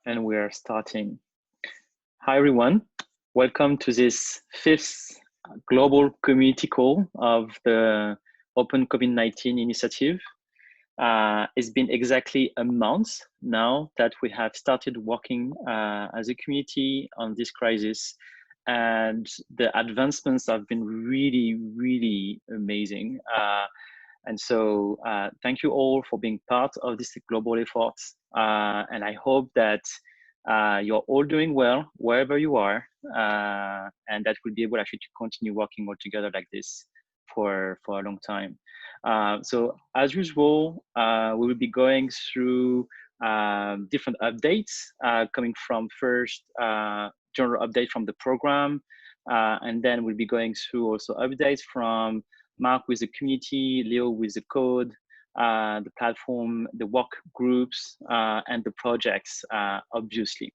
And we are starting. Hi, everyone. Welcome to this fifth global community call of the OpenCovid19 Initiative. It's been exactly a month now that we have started working as a community on this crisis. And the advancements have been really, really amazing. And so thank you all for being part of this global effort. And I hope that you're all doing well wherever you are, and that we'll be able actually to continue working all together like this for a long time. So as usual, we will be going through different updates coming from first general update from the program, and then we'll be going through also updates from Mark with the community, Leo with the code, the platform, the work groups, and the projects, obviously.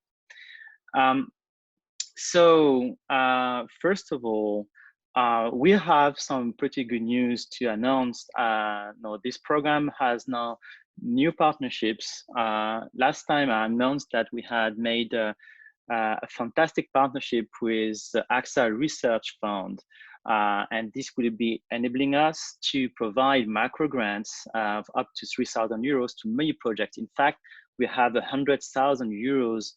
So first of all, we have some pretty good news to announce. No, this program has now new partnerships. Last time I announced that we had made a fantastic partnership with the AXA Research Fund. And this will be enabling us to provide micro grants of up to 3,000 euros to many projects. In fact, we have 100,000 euros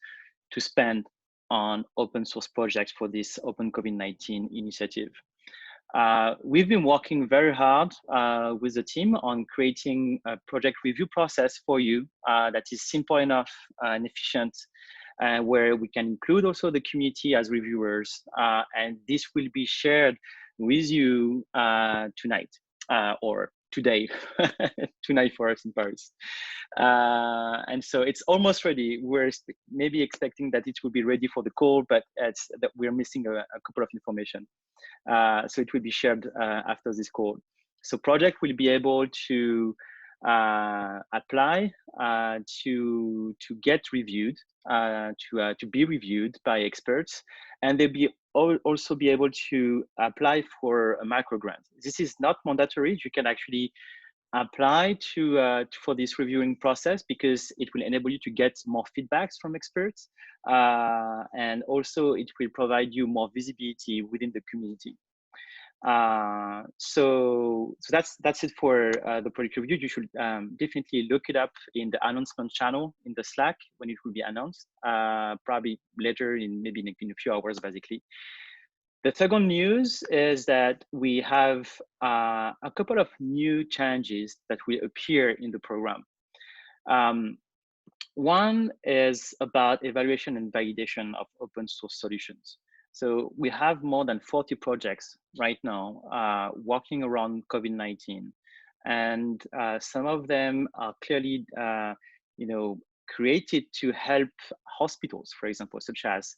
to spend on open source projects for this OpenCovid19 initiative. We've been working very hard with the team on creating a project review process for you that is simple enough and efficient, where we can include also the community as reviewers. And this will be shared with you tonight or today, tonight for us in Paris. And so it's almost ready. We're maybe expecting that it will be ready for the call, but it's that we're missing a couple of information. So it will be shared after this call. So project will be able to apply to get reviewed, to be reviewed by experts, and they'll be also be able to apply for a micro grant. This is not mandatory. You can actually apply for this reviewing process because it will enable you to get more feedbacks from experts, and also it will provide you more visibility within the community. So that's it for the project review. You should definitely look it up in the announcement channel in the Slack when it will be announced, probably later maybe in a few hours, basically. The second news is that we have a couple of new changes that will appear in the program. One is about evaluation and validation of open source solutions. So we have more than 40 projects right now working around COVID-19, and some of them are clearly, created to help hospitals, for example, such as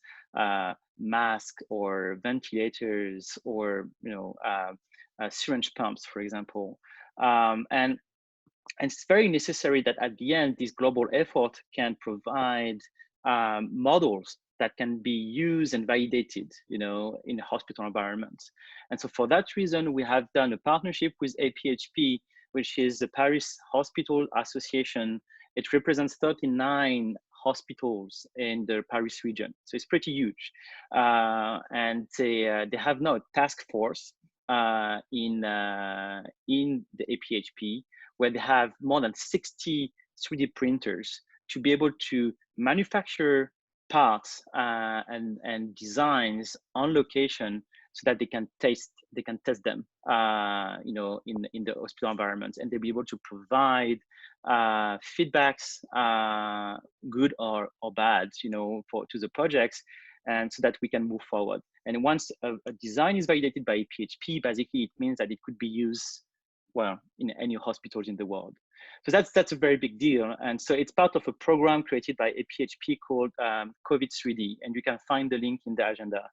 masks or ventilators or syringe pumps, for example, and it's very necessary that at the end, this global effort can provide models that can be used and validated, in hospital environments. And so for that reason, we have done a partnership with APHP, which is the Paris Hospital Association. It represents 39 hospitals in the Paris region. So it's pretty huge. And they have now a task force in the APHP, where they have more than 60 3D printers to be able to manufacture parts and designs on location so that they can test them, in the hospital environment, and they'll be able to provide feedbacks, good or bad, to the projects, and so that we can move forward. And once a design is validated by PHP, basically it means that it could be used, well, in any hospitals in the world. So that's a very big deal. And so it's part of a program created by APHP called COVID-3D, and you can find the link in the agenda.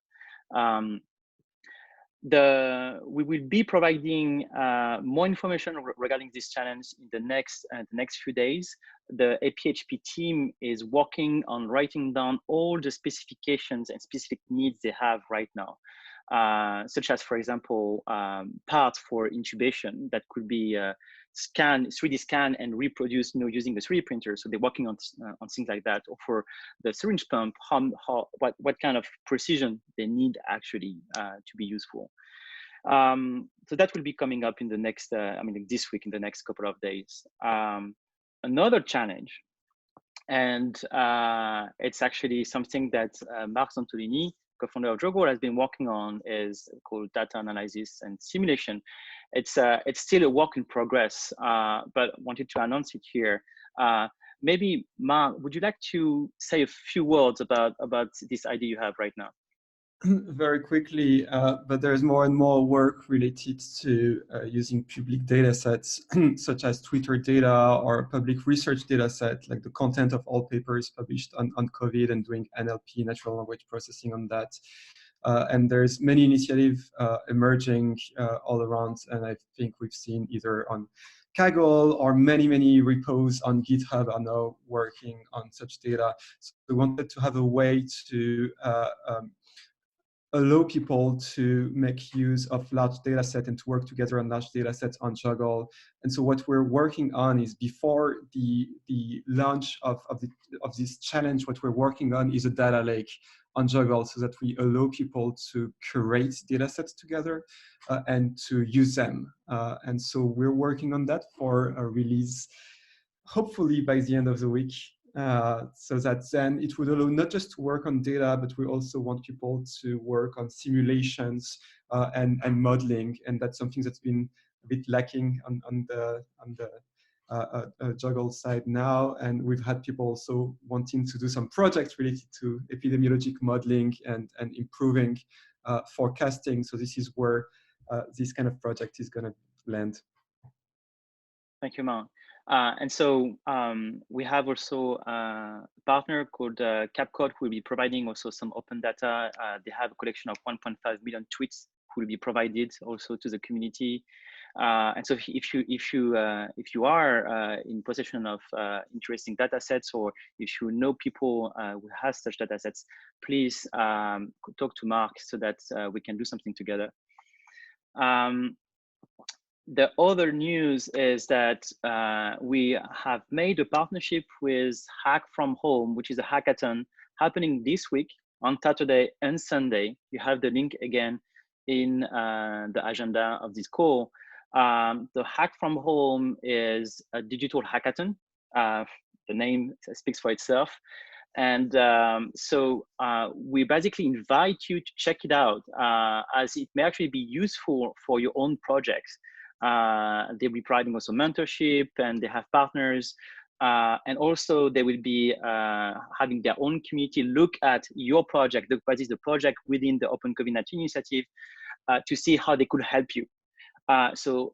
We will be providing more information regarding this challenge in the next few days. The APHP team is working on writing down all the specifications and specific needs they have right now. such as, for example, parts for intubation that could be scanned, 3D scan and reproduced, using the 3D printer. So they're working on things like that. Or for the syringe pump, what kind of precision they need actually to be useful. So that will be coming up in the next, this week, in the next couple of days. Another challenge, and it's actually something that Marc Santolini, co-founder of JOGL, has been working on, is called data analysis and simulation. It's still a work in progress, but wanted to announce it here. Maybe Marc, would you like to say a few words about this idea you have right now? Very quickly, but there's more and more work related to using public data sets, such as Twitter data or public research data set, like the content of all papers published on COVID, and doing NLP, natural language processing, on that. And there's many initiatives emerging all around, and I think we've seen either on JOGL or many repos on GitHub are now working on such data. So we wanted to have a way to allow people to make use of large data sets and to work together on large data sets on JOGL. And so what we're working on is, before the launch of this challenge, what we're working on is a data lake on JOGL, so that we allow people to curate data sets together and to use them. And so we're working on that for a release, hopefully by the end of the week. So that then it would allow not just to work on data, but we also want people to work on simulations and modeling, and that's something that's been a bit lacking on the JOGL side now. And we've had people also wanting to do some projects related to epidemiologic modeling and improving forecasting. So this is where this kind of project is going to land. Thank you, Marc. And so we have also a partner called Capcode, who will be providing also some open data. They have a collection of 1.5 million tweets who will be provided also to the community. And so if you are in possession of interesting data sets, or if you know people who have such data sets, please talk to Marc so that we can do something together. The other news is that we have made a partnership with Hack from Home, which is a hackathon happening this week on Saturday and Sunday. You have the link again in the agenda of this call. The Hack from Home is a digital hackathon. The name speaks for itself. And so we basically invite you to check it out, as it may actually be useful for your own projects. They'll be providing also mentorship, and they have partners. And also they will be having their own community look at your project, what is the project within the OpenCovid19 Initiative, to see how they could help you. So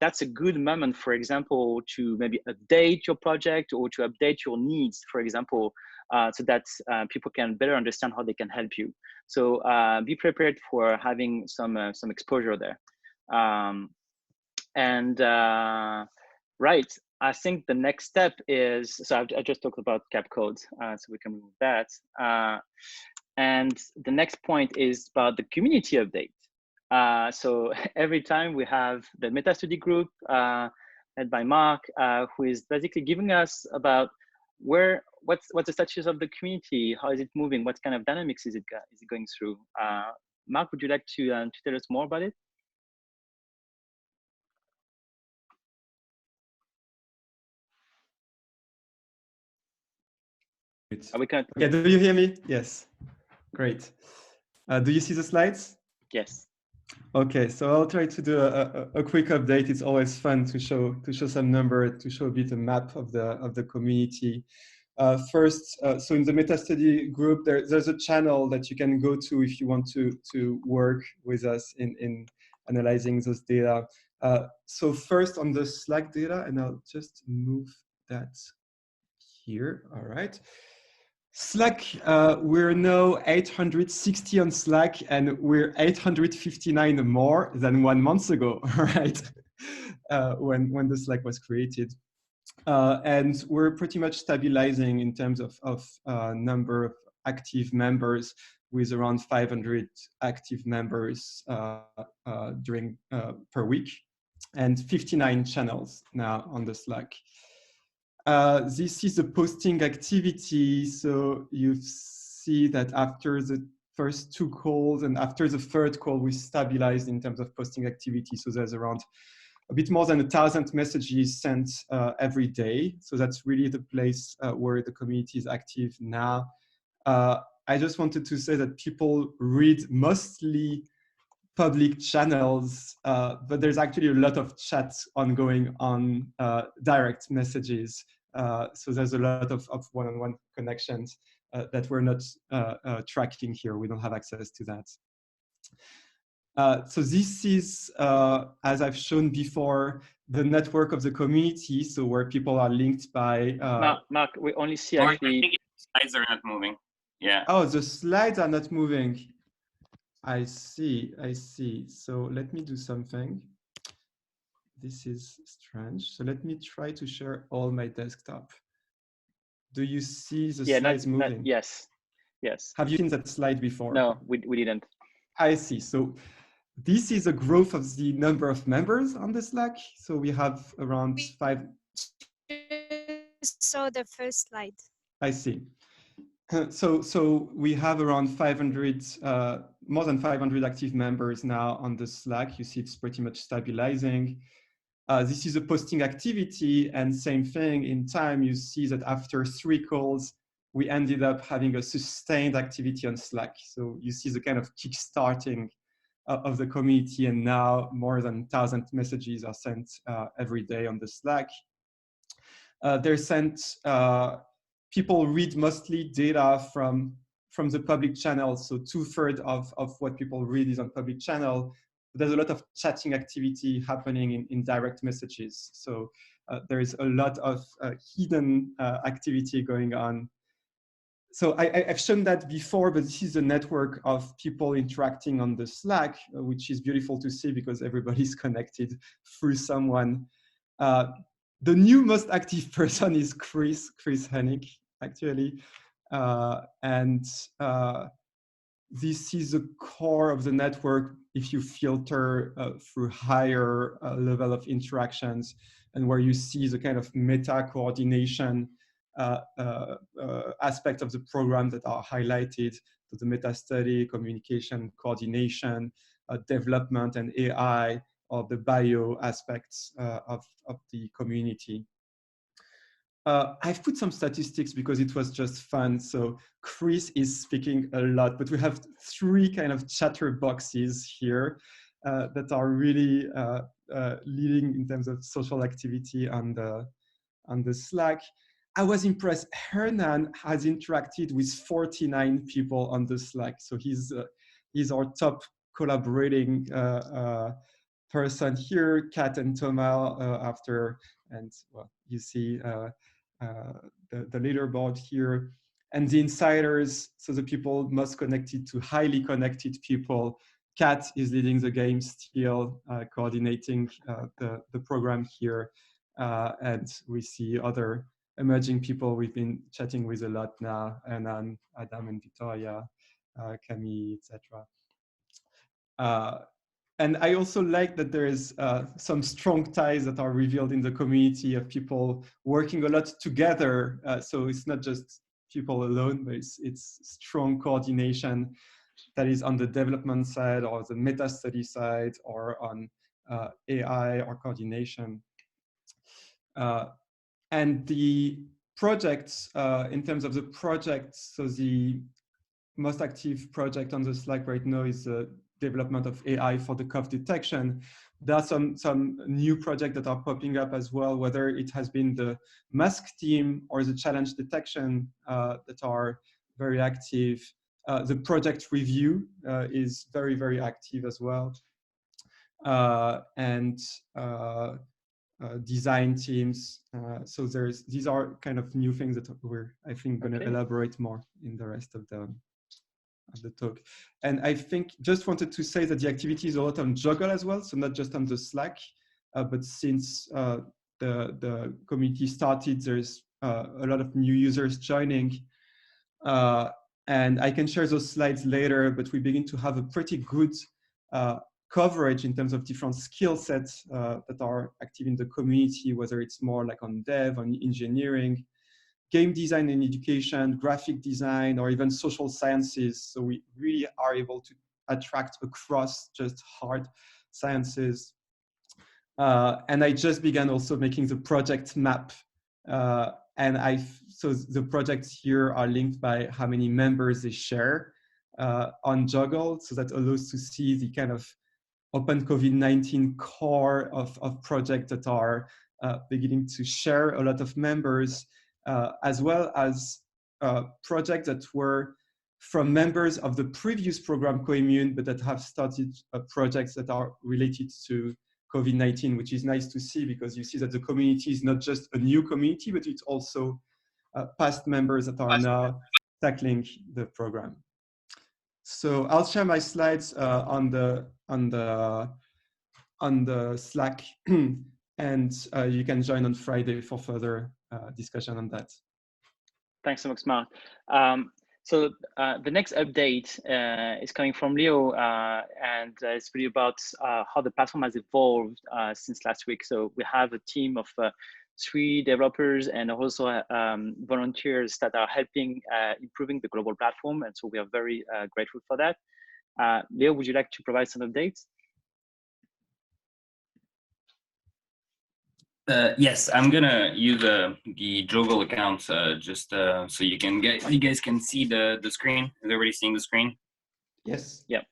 that's a good moment, for example, to maybe update your project or to update your needs, for example, so that people can better understand how they can help you. So be prepared for having some exposure there. Right, I think the next step is, so I just talked about Capcode, so we can move that. And the next point is about the community update. So every time we have the meta study group led by Marc, who is basically giving us about what's the status of the community, how is it moving, what kind of dynamics is it going through. Marc, would you like to tell us more about it? Okay, do you hear me? Yes, great. Do you see the slides? Yes. Okay, so I'll try to do a quick update. It's always fun to show some number, to show a bit a map of the community. First, so in the meta study group, there's a channel that you can go to if you want to work with us in analyzing those data. So first on the Slack data, and I'll just move that here. All right. Slack, we're now 860 on Slack, and we're 859 more than 1 month ago, right? When the Slack was created. And we're pretty much stabilizing in terms of number of active members. with around 500 active members per week, and 59 channels now on the Slack. This is a posting activity. So you see that after the first 2 calls and after the 3rd call, we stabilized in terms of posting activity. So there's around a bit more than 1,000 messages sent every day. So that's really the place where the community is active now. I just wanted to say that people read mostly public channels, but there's actually a lot of chats ongoing on direct messages. So there's a lot of one-on-one connections that we're not tracking here. We don't have access to that. So this is, as I've shown before, the network of the community. So where people are linked by. Mark, we only see Mark, actually. I think slides are not moving. Yeah. Oh, the slides are not moving. I see. So let me do something. This is strange. So let me try to share all my desktop. Do you see the slides moving? Yes. Have you seen that slide before? No, we didn't. I see. So this is a growth of the number of members on the Slack. So we have around 5. Saw the first slide. I see. So we have around 500, more than 500 active members now on the Slack. You see it's pretty much stabilizing. This is a posting activity, and same thing in time. You see that after 3 calls, we ended up having a sustained activity on Slack. So you see the kind of kickstarting of the community, and now more than 1,000 messages are sent every day on the Slack. They're sent. People read mostly data from the public channel. So 2/3 of what people read is on public channel. There's a lot of chatting activity happening in direct messages. So there is a lot of hidden activity going on. So I've shown that before, but this is a network of people interacting on the Slack, which is beautiful to see because everybody's connected through someone. The new most active person is Chris Hennig, actually. This is the core of the network if you filter through higher level of interactions, and where you see the kind of meta coordination aspect of the program that are highlighted, so the meta study, communication, coordination, development, and AI, or the bio aspects of the community. I've put some statistics because it was just fun. So Chris is speaking a lot, but we have 3 kind of chatter boxes here that are really leading in terms of social activity on the Slack. I was impressed. Hernan has interacted with 49 people on the Slack. So he's our top collaborating person here. Kat and Thomas after, and well, you see the leaderboard here, and the insiders, so the people most connected to highly connected people. Kat is leading the game still, coordinating the program here, and we see other emerging people we've been chatting with a lot now, and Adam and Victoria, Camille, etc. And I also like that there is some strong ties that are revealed in the community of people working a lot together. So it's not just people alone, but it's strong coordination that is on the development side or the meta study side or on AI or coordination. And the projects, in terms of the projects, so the most active project on the Slack right now is the development of AI for the cough detection. There are some new projects that are popping up as well, whether it has been the mask team or the challenge detection that are very active. The project review is very, very active as well. Design teams. So these are kind of new things that we're, I think, going to elaborate more in the rest of the talk. And I think just wanted to say that the activity is a lot on JOGL as well, so not just on the Slack, but since the community started, there's a lot of new users joining. And I can share those slides later, but we begin to have a pretty good coverage in terms of different skill sets that are active in the community, whether it's more like on dev, on engineering, game design and education, graphic design, or even social sciences. So we really are able to attract across just hard sciences. And I just began also making the project map. So the projects here are linked by how many members they share on JOGL. So that allows to see the kind of OpenCovid19 core of projects that are beginning to share a lot of members, as well as projects that were from members of the previous program Coimmune, but that have started projects that are related to COVID-19, which is nice to see because you see that the community is not just a new community, but it's also past members that are now tackling the program. So I'll share my slides on the Slack, and you can join on Friday for further discussion on that. Thanks so much, Mark. So the next update is coming from Leo, and it's really about how the platform has evolved since last week. So we have a team of 3 developers and also volunteers that are helping improving the global platform. And so we are very grateful for that. Leo, would you like to provide some updates? Yes, I'm gonna use the JOGL account just so you guys can see the screen. Is everybody seeing the screen? Yes. Yeah.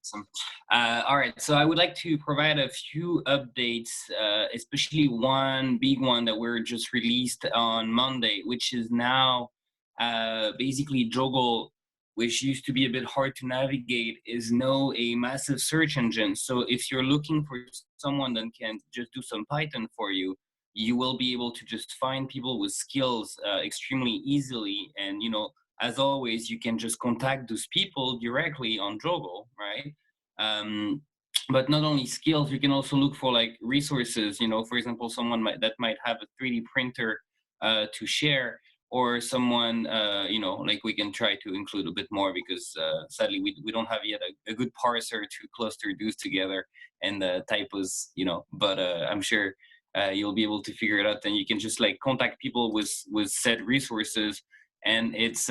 Awesome. All right, so I would like to provide a few updates, especially one big one that we're just released on Monday, which is now basically JOGL, which used to be a bit hard to navigate, is now a massive search engine. So if you're looking for someone that can just do some Python for you, you will be able to just find people with skills extremely easily. And, you know, as always, you can just contact those people directly on JOGL, right? But not only skills, you can also look for like resources, you know, for example, someone that might have a 3D printer to share, or someone, you know, like we can try to include a bit more because sadly we don't have yet a good parser to cluster those together and typos, you know, but I'm sure you'll be able to figure it out. Then you can just like contact people with said resources, and it's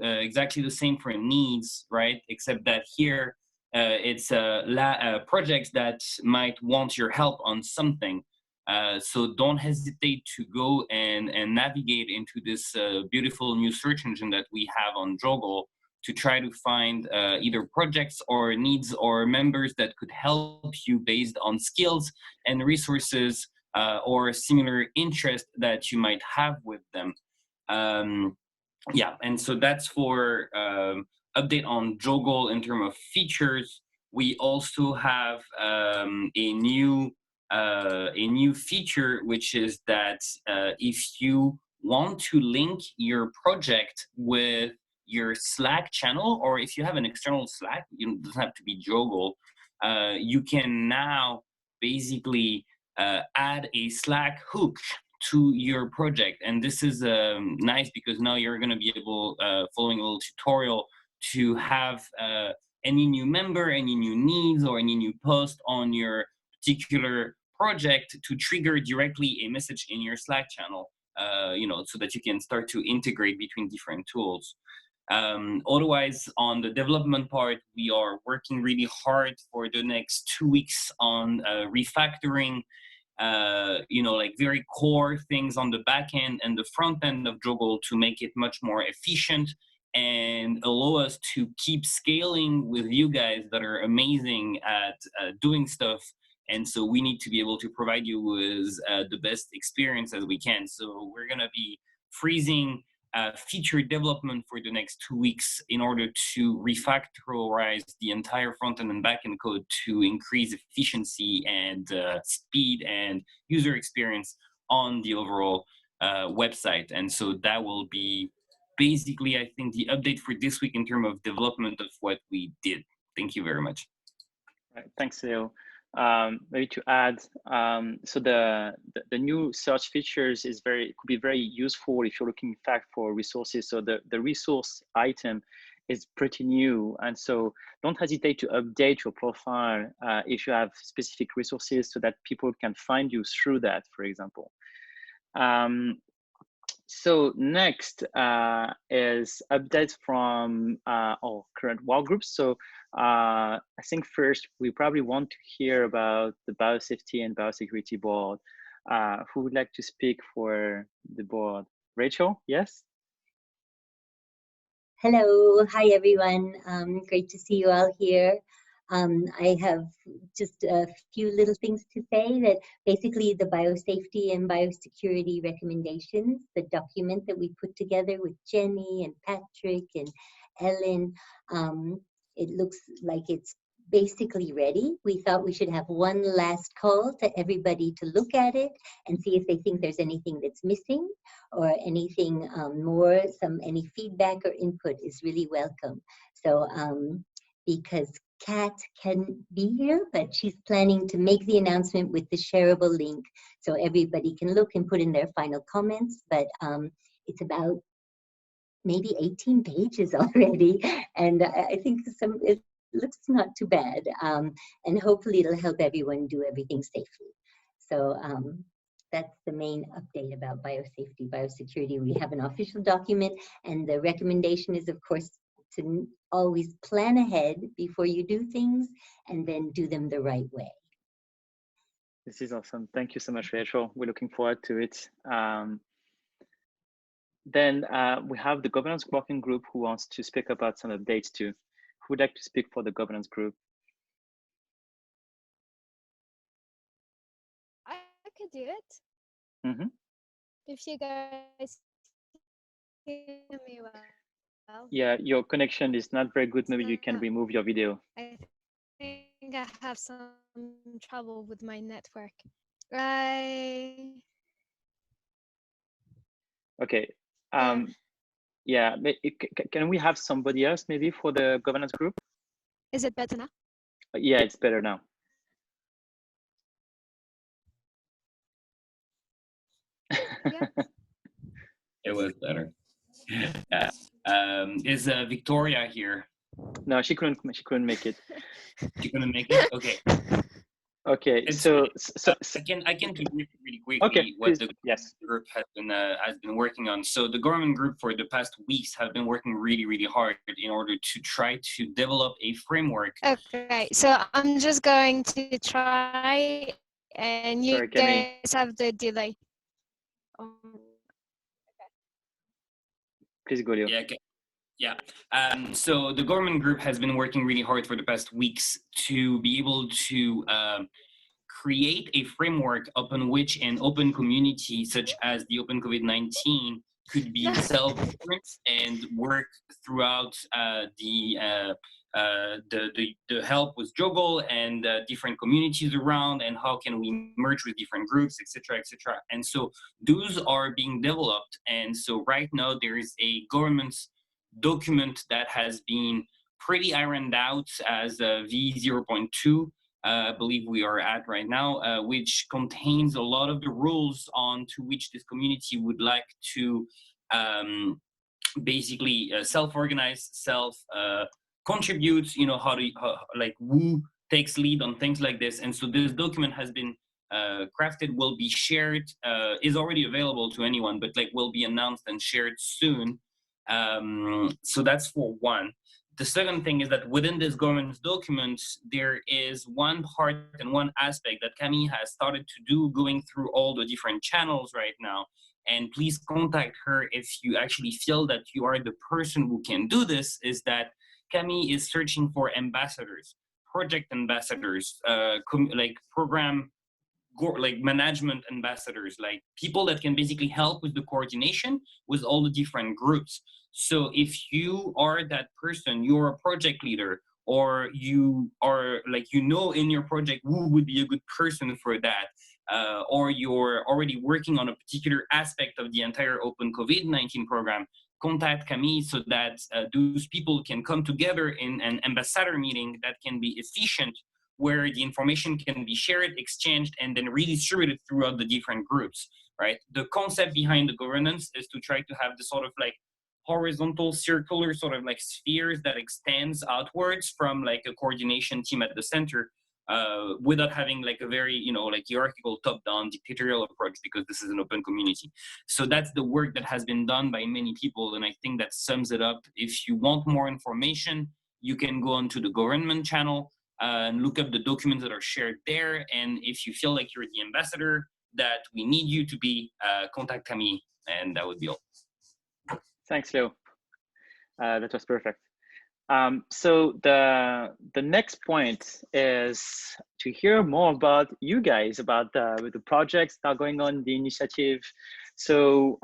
exactly the same for needs, right? Except that here it's projects that might want your help on something. So don't hesitate to go and navigate into this beautiful new search engine that we have on JOGL to try to find either projects or needs or members that could help you based on skills and resources or similar interest that you might have with them. Yeah, and so that's for update on JOGL in terms of features. We also have a new feature, which is that if you want to link your project with your Slack channel, or if you have an external Slack, it doesn't have to be JOGL, you can now basically add a Slack hook to your project. And this is nice because now you're going to be able, following a little tutorial, to have any new member, any new needs, or any new post on your particular project to trigger directly a message in your Slack channel, you know, so that you can start to integrate between different tools. Otherwise, on the development part, we are working really hard for the next 2 weeks on refactoring, you know, like very core things on the back end and the front end of JOGL to make it much more efficient and allow us to keep scaling with you guys that are amazing at doing stuff. And so we need to be able to provide you with the best experience as we can. So we're going to be freezing feature development for the next 2 weeks in order to refactorize the entire front-end and back-end code to increase efficiency and speed and user experience on the overall website. And so that will be basically, I think, the update for this week in terms of development of what we did. Thank you very much. Right, thanks, Leo. Maybe to add, so the new search features could be very useful if you're looking, in fact, for resources. So the resource item is pretty new. And so don't hesitate to update your profile if you have specific resources so that people can find you through that, for example. So next is updates from our current work groups. So I think first we probably want to hear about the biosafety and biosecurity board. Who would like to speak for the board? Rachel, yes? Hello, hi everyone. Great to see you all here. I have just a few little things to say that basically the biosafety and biosecurity recommendations, the document that we put together with Jenny and Patrick and Ellen, it looks like it's basically ready. We thought we should have one last call to everybody to look at it and see if they think there's anything that's missing or anything more, any feedback or input is really welcome. So because Kat can be here, but she's planning to make the announcement with the shareable link so everybody can look and put in their final comments. But it's about maybe 18 pages already, and I think it looks not too bad, and hopefully it'll help everyone do everything safely. So that's the main update about biosafety, biosecurity. We have an official document, and the recommendation is, of course, to always plan ahead before you do things and then do them the right way. This is awesome. Thank you so much, Rachel. We're looking forward to it. Then we have the governance working group who wants to speak about some updates too. Who would like to speak for the governance group? I could do it. Mm-hmm. If you guys hear me well. Yeah, your connection is not very good. Maybe you can remove your video. I think I have some trouble with my network. Okay. Yeah, can we have somebody else maybe for the governance group? Is it better now? Yeah, it's better now. Yeah. It was better. Yeah. Is Victoria here? No, she couldn't make it. She couldn't make it? Okay. Okay, so I can do really quickly okay, what please. the Yes. group has been working on. So the government group for the past weeks have been working really hard in order to try to develop a framework. Okay, so I'm just going to try, and you guys have the delay. Please go, Leo. Yeah. Okay. Yeah. So the government group has been working really hard for the past weeks to be able to create a framework upon which an open community such as the OpenCovid19 could be self-governed and work throughout the help with JOGL and different communities around, and how can we merge with different groups, etc., etc. And so those are being developed. And so right now there is a government document that has been pretty ironed out as V0.2. I believe we are at right now, which contains a lot of the rules on to which this community would like to basically self-organize, contribute, you know, like who takes lead on things like this. And so this document has been crafted, will be shared, is already available to anyone, but like will be announced and shared soon. So that's for one. The second thing is that within this governance document, there is one part and one aspect that Camille has started to do, going through all the different channels right now. And please contact her if you actually feel that you are the person who can do this, is that Camille is searching for ambassadors, project ambassadors, like program, like management ambassadors, like people that can basically help with the coordination with all the different groups. So if you are that person, you're a project leader, or you are like, you know, in your project who would be a good person for that, or you're already working on a particular aspect of the entire OpenCovid19 program, contact Camille so that those people can come together in an ambassador meeting that can be efficient, where the information can be shared, exchanged, and then redistributed throughout the different groups, right? The concept behind the governance is to try to have the sort of like horizontal circular sort of like spheres that extends outwards from like a coordination team at the center, without having like a very, you know, like hierarchical top-down dictatorial approach, because this is an open community. So that's the work that has been done by many people, and I think that sums it up. If you want more information, you can go onto the government channel and look up the documents that are shared there. And if you feel like you're the ambassador that we need you to be, contact me, and that would be all. Thanks, Leo. That was perfect. So the next point is to hear more about you guys, about the projects that are going on in the initiative. So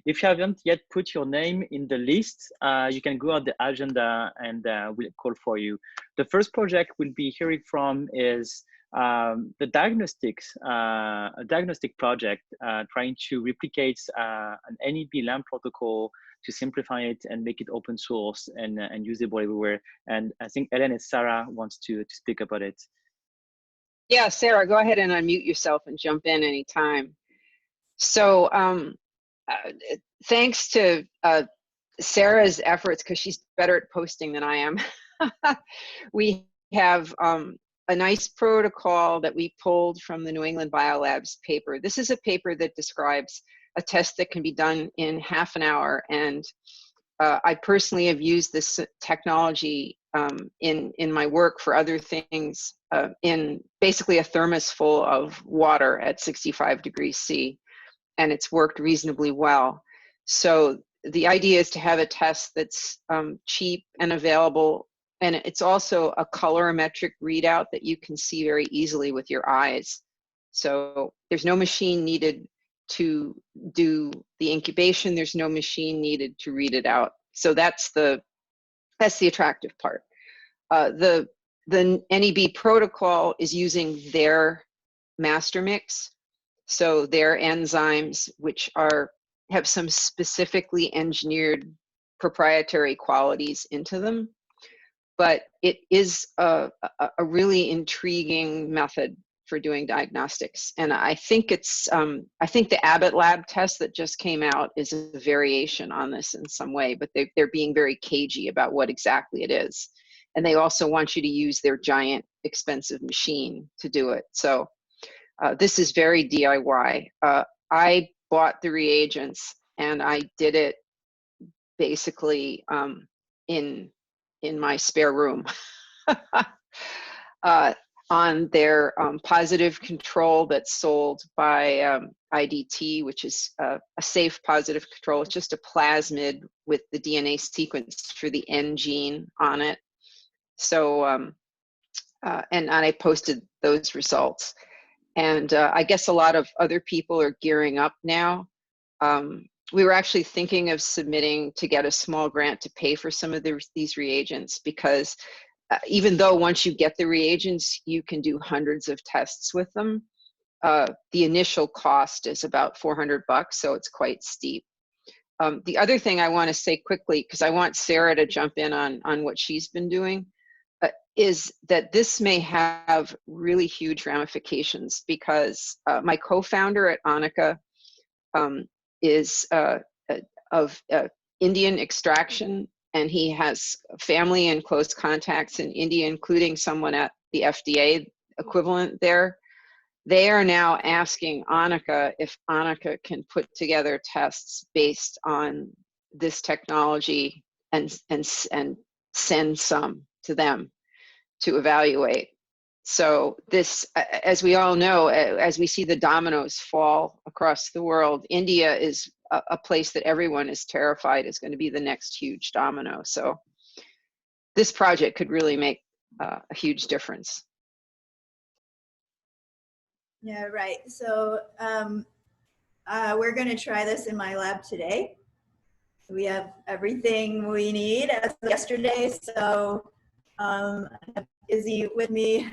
if you haven't yet put your name in the list, you can go on the agenda and we'll call for you. The first project we'll be hearing from is the diagnostics, a diagnostic project trying to replicate an NEB LAMP protocol to simplify it and make it open source and usable everywhere. And I think Ellen and Sarah wants to speak about it. Yeah, Sarah, go ahead and unmute yourself and jump in anytime. So thanks to Sarah's efforts, because she's better at posting than I am, we have a nice protocol that we pulled from the New England Biolabs paper. This is a paper that describes a test that can be done in half an hour. And I personally have used this technology in my work for other things, in basically a thermos full of water at 65 degrees C, and it's worked reasonably well. So the idea is to have a test that's cheap and available, and it's also a colorimetric readout that you can see very easily with your eyes. So there's no machine needed to do the incubation. There's no machine needed to read it out. So that's the attractive part. The NEB protocol is using their master mix. So their enzymes, which have some specifically engineered proprietary qualities into them. But it is a really intriguing method for doing diagnostics. And I think I think the Abbott lab test that just came out is a variation on this in some way, but they're being very cagey about what exactly it is. And they also want you to use their giant expensive machine to do it. So this is very DIY. I bought the reagents and I did it basically in my spare room. On their positive control that's sold by IDT, which is a safe positive control. It's just a plasmid with the DNA sequence for the N gene on it. So, and I posted those results. And I guess a lot of other people are gearing up now. We were actually thinking of submitting to get a small grant to pay for some of these reagents, because even though once you get the reagents, you can do hundreds of tests with them, the initial cost is about $400, so it's quite steep. The other thing I want to say quickly, because I want Sarah to jump in on what she's been doing, is that this may have really huge ramifications, because my co-founder at Annika is of Indian extraction, and he has family and close contacts in India, including someone at the FDA equivalent there. They are now asking Annika if Annika can put together tests based on this technology and send some to them to evaluate. So this, as we all know, as we see the dominoes fall across the world, India is a place that everyone is terrified is going to be the next huge domino. So this project could really make a huge difference. Yeah, right. So we're going to try this in my lab today. We have everything we need as of yesterday. So Izzy with me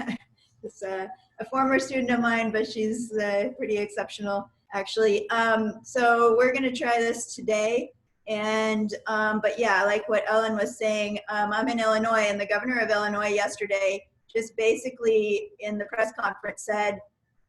is a former student of mine, but she's pretty exceptional, actually. So we're going to try this today. And but yeah, like what Ellen was saying, I'm in Illinois, and the governor of Illinois yesterday just basically in the press conference said,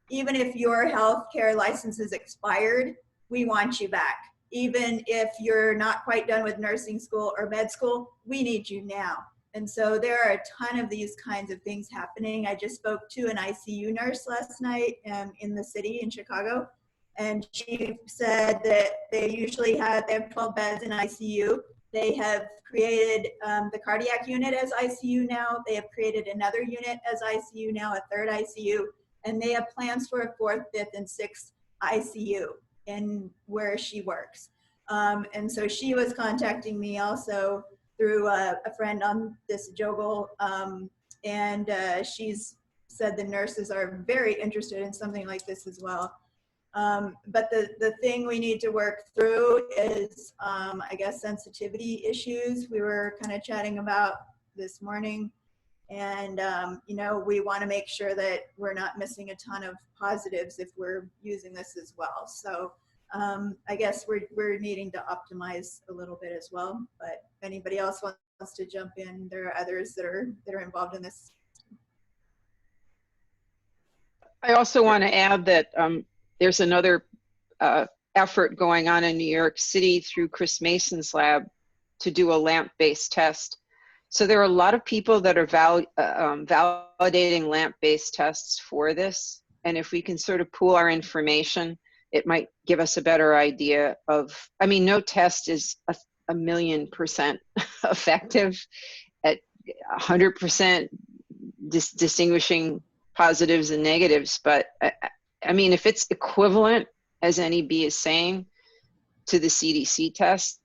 even if your healthcare license is expired, we want you back. even if you're not quite done with nursing school or med school, we need you now. And so there are a ton of these kinds of things happening. I just spoke to an ICU nurse last night in the city in Chicago, and she said that they have 12 beds in ICU. They have created the cardiac unit as ICU now. They have created another unit as ICU now, a third ICU, and they have plans for a fourth, fifth, and sixth ICU in where she works. And so she was contacting me also through a friend on this JOGL, and she's said the nurses are very interested in something like this as well. But the thing we need to work through is, I guess, sensitivity issues we were kind of chatting about this morning. And, you know, we want to make sure that we're not missing a ton of positives if we're using this as well. So I guess we're needing to optimize a little bit as well. But if anybody else wants to jump in, there are others that are involved in this. I also want to add that there's another effort going on in New York City through Chris Mason's lab to do a LAMP-based test. So there are a lot of people that are validating LAMP-based tests for this. And if we can sort of pool our information, it might give us a better idea of, I mean, no test is a 1,000,000% effective at 100% distinguishing positives and negatives. But I mean, if it's equivalent, as NEB is saying, to the CDC test,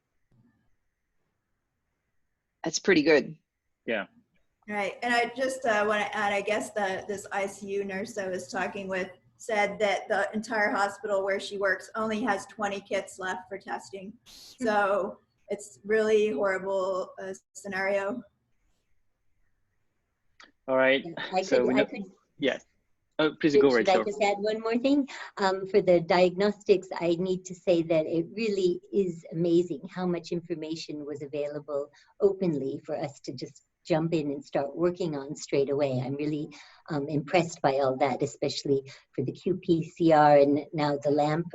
that's pretty good. Yeah. Right. And I just want to add, I guess this ICU nurse I was talking with said that the entire hospital where she works only has 20 kits left for testing. So it's really horrible scenario. All right. Yes. Oh, please go, Rachel. Should I just add one more thing? For the diagnostics, I need to say that it really is amazing how much information was available openly for us to just jump in and start working on straight away. I'm really impressed by all that, especially for the qPCR and now the LAMP.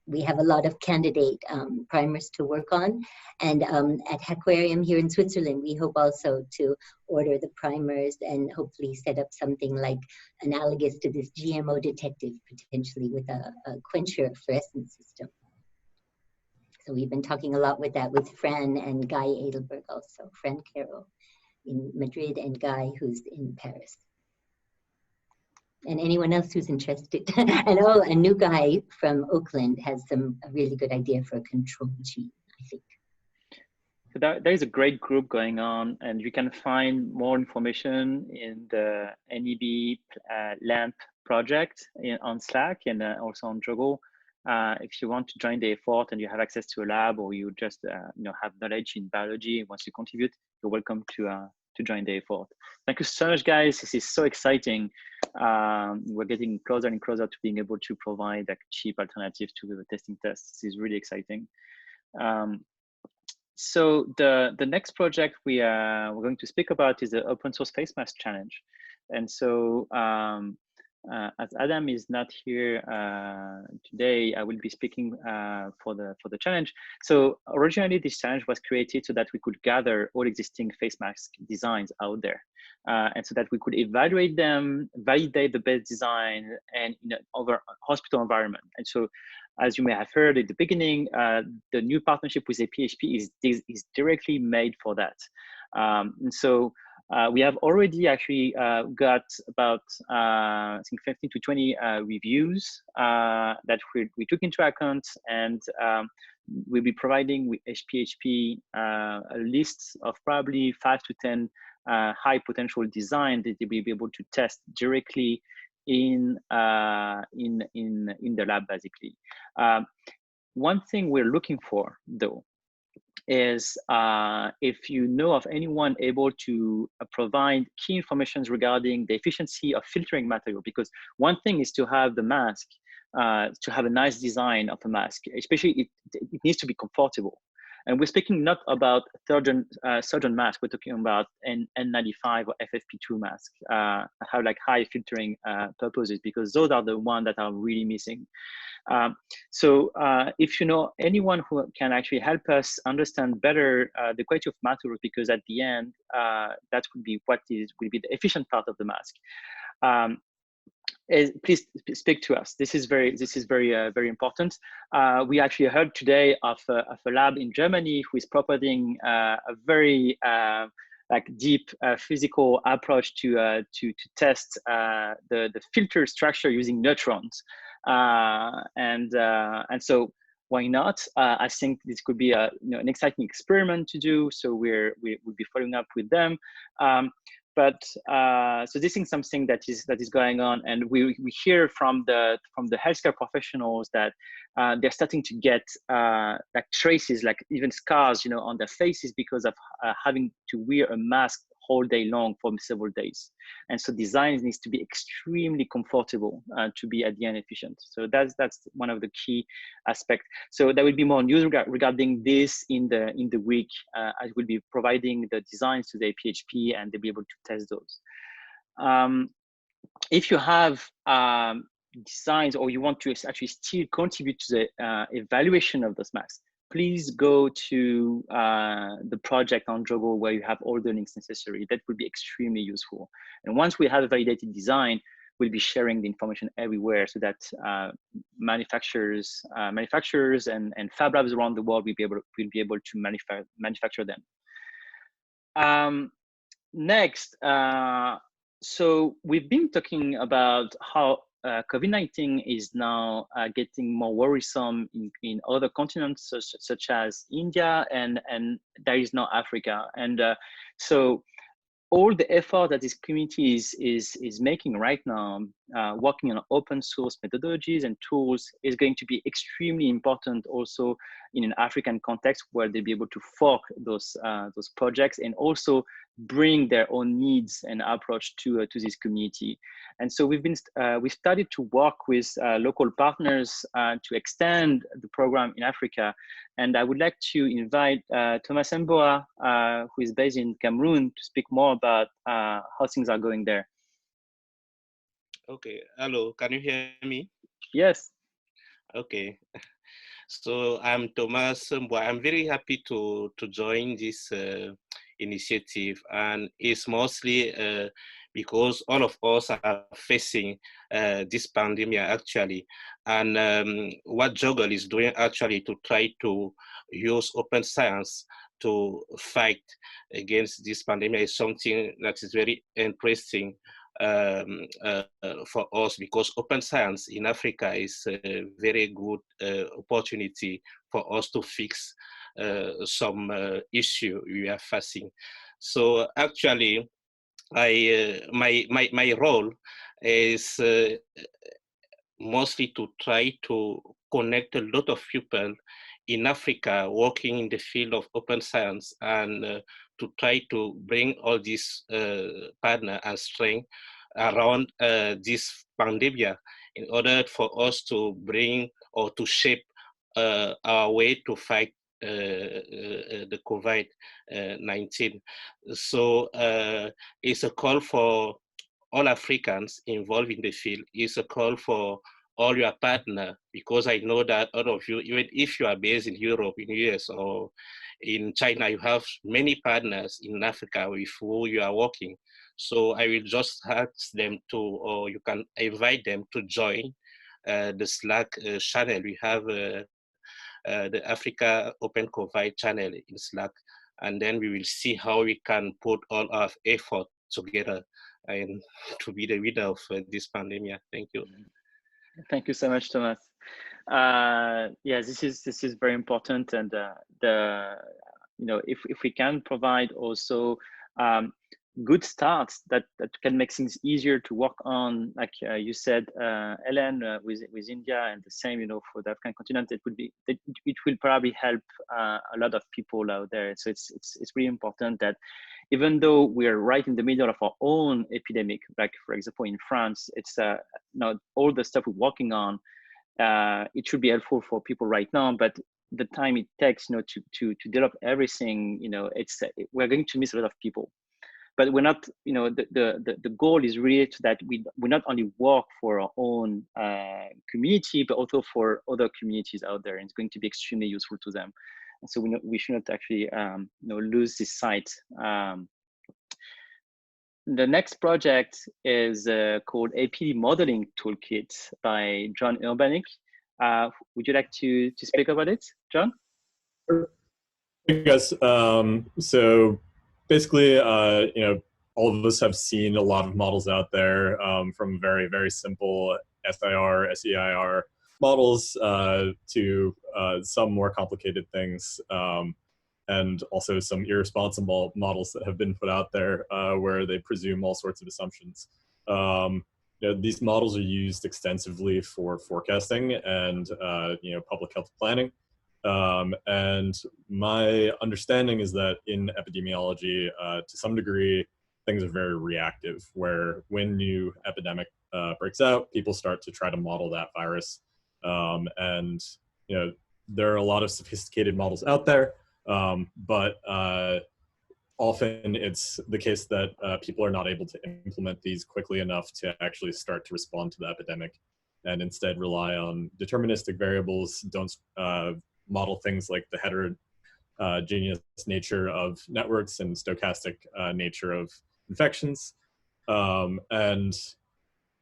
We have a lot of candidate primers to work on. And at Aquarium here in Switzerland, we hope also to order the primers and hopefully set up something like analogous to this GMO detective, potentially with a quencher fluorescence system. So we've been talking a lot with that with Fran and Guy Edelberg also, Fran Carroll in Madrid and Guy who's in Paris. And anyone else who's interested. And a new guy from Oakland has a really good idea for a control gene, I think. So there is a great group going on, and you can find more information in the NEB LAMP project on Slack and also on JOGL. If you want to join the effort and you have access to a lab, or you just have knowledge in biology and want to contribute, you're welcome to join the effort. Thank you so much, guys. This is so exciting. We're getting closer and closer to being able to provide a cheap alternative to the testing tests. This is really exciting. So the next project we're going to speak about is the open source face mask challenge. And so as Adam is not here today, I will be speaking for the challenge. So originally this challenge was created so that we could gather all existing face mask designs out there. And so that we could evaluate them, validate the best design and in an hospital environment. And so as you may have heard at the beginning, the new partnership with APHP is directly made for that. And so we have already actually got about, I think 15 to 20 reviews that we took into account, and we'll be providing with APHP a list of probably 5 to 10 high potential design that they'll be able to test directly in the lab, basically. One thing we're looking for, though, is if you know of anyone able to provide key information regarding the efficiency of filtering material, because one thing is to have the mask, to have a nice design of a mask, especially it needs to be comfortable. And we're speaking not about surgeon mask, we're talking about N95 or FFP2 mask, have like high filtering purposes, because those are the ones that are really missing. So if you know anyone who can actually help us understand better the quality of materials, because at the end, that would be what will be the efficient part of the mask. Please speak to us. This is very very important. We actually heard today of a lab in Germany who is proposing a very like deep physical approach to test the filter structure using neutrons, and so why not? I think this could be an exciting experiment to do. So we'll be following up with them. But so this is something that is going on, and we hear from the healthcare professionals that they're starting to get like traces, like even scars, on their faces because of having to wear a mask whole day long for several days. And so design needs to be extremely comfortable to be at the end efficient. So that's one of the key aspects. So there will be more news regarding this in the week. I will be providing the designs to the PHP, and they'll be able to test those. If you have designs, or you want to actually still contribute to the evaluation of those masks, please go to the project on JOGL where you have all the links necessary. That would be extremely useful. And once we have a validated design, we'll be sharing the information everywhere, so that manufacturers and fab labs around the world will be able to manufacture them. Next, so we've been talking about how COVID-19 is now getting more worrisome in other continents, such as India, and there is now Africa. And so all the effort that this community is making right now, working on open source methodologies and tools, is going to be extremely important also in an African context, where they'll be able to fork those projects and also bring their own needs and approach to this community. And so we started to work with local partners to extend the program in Africa. And I would like to invite Thomas Mboa, who is based in Cameroon, to speak more about how things are going there. Okay, hello, can you hear me? Yes. Okay, so I'm Thomas Mboa. I'm very happy to join this initiative, and it's mostly because all of us are facing this pandemic actually, and what JOGL is doing actually to try to use open science to fight against this pandemic is something that is very interesting for us, because open science in Africa is a very good opportunity for us to fix some issue we are facing. So actually, my role is mostly to try to connect a lot of people in Africa working in the field of open science, and to try to bring all these partner and strength around this pandemic in order for us to bring or to shape our way to fight the COVID-19. So it's a call for all Africans involved in the field. It's a call for all your partners, because I know that all of you, even if you are based in Europe, in US, or in China, you have many partners in Africa with who you are working. So I will just ask them to, or you can invite them to join the Slack channel. We have the Africa OpenCovid channel in Slack, and then we will see how we can put all our effort together and to be the winner of this pandemic. Thank you. Thank you so much, Thomas. Yeah, this is very important, and if we can provide also good starts that can make things easier to work on, like you said, Ellen, with India, and the same, for the African continent, it will probably help a lot of people out there. So it's really important that, even though we are right in the middle of our own epidemic, like for example in France, it's all the stuff we're working on, it should be helpful for people right now, but the time it takes, to develop everything, we're going to miss a lot of people. But we're not, the goal is really that we not only work for our own community, but also for other communities out there. And it's going to be extremely useful to them. And so we should not actually, lose this sight. The next project is called APD Modeling Toolkit by John Urbanik. Would you like to speak about it, John? Hey guys. So basically, all of us have seen a lot of models out there, from very, very simple SIR, SEIR models to some more complicated things. And also some irresponsible models that have been put out there where they presume all sorts of assumptions. These models are used extensively for forecasting and public health planning. And my understanding is that in epidemiology, to some degree, things are very reactive, where when new epidemic breaks out, people start to try to model that virus. And there are a lot of sophisticated models out there. But often it's the case that people are not able to implement these quickly enough to actually start to respond to the epidemic, and instead rely on deterministic variables, don't model things like the heterogeneous nature of networks and stochastic nature of infections. And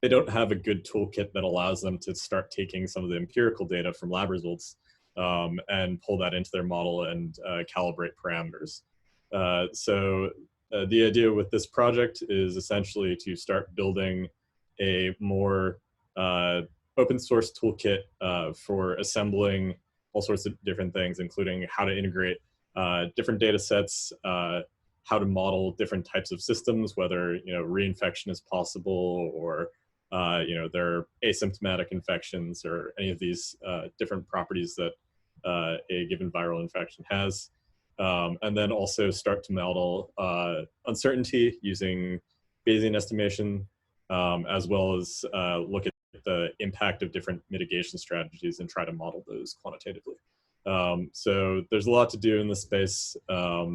they don't have a good toolkit that allows them to start taking some of the empirical data from lab results and pull that into their model and calibrate parameters. So the idea with this project is essentially to start building a more open source toolkit for assembling all sorts of different things, including how to integrate different data sets, how to model different types of systems, whether reinfection is possible, or there are asymptomatic infections, or any of these different properties that a given viral infection has. And then also start to model uncertainty using Bayesian estimation, as well as look at the impact of different mitigation strategies and try to model those quantitatively. So there's a lot to do in this space, a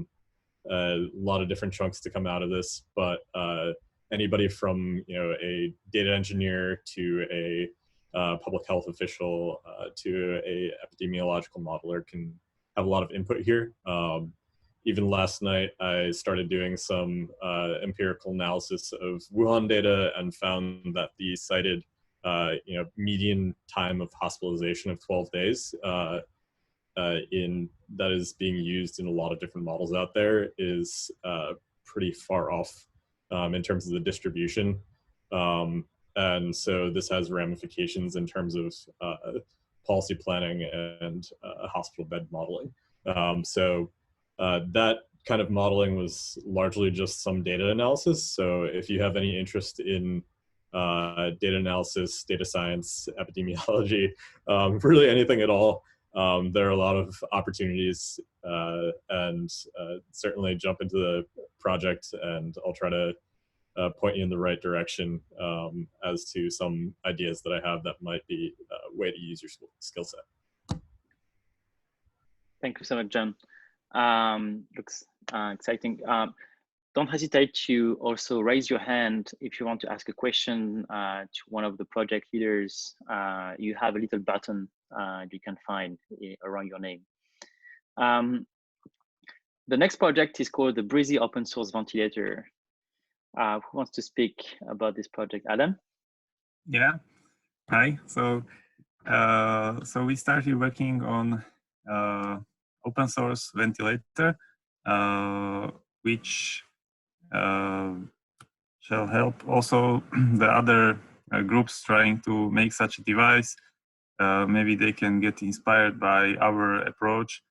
lot of different chunks to come out of this, but anybody from a data engineer to a public health official to a epidemiological modeler can have a lot of input here. Even last night, I started doing some empirical analysis of Wuhan data and found that the cited median time of hospitalization of 12 days that is being used in a lot of different models out there is pretty far off in terms of the distribution. And so this has ramifications in terms of policy planning and hospital bed modeling. So that kind of modeling was largely just some data analysis. So if you have any interest in data analysis, data science, epidemiology, really anything at all, there are a lot of opportunities, and certainly jump into the project, and I'll try to point you in the right direction as to some ideas that I have that might be a way to use your skill set. Thank you so much, John. Looks exciting. Don't hesitate to also raise your hand if you want to ask a question to one of the project leaders. You have a little button you can find around your name. The next project is called the Breezy Open Source Ventilator. Who wants to speak about this project? Adam? Yeah, hi. So we started working on open source ventilator, which shall help also the other groups trying to make such a device. Maybe they can get inspired by our approach.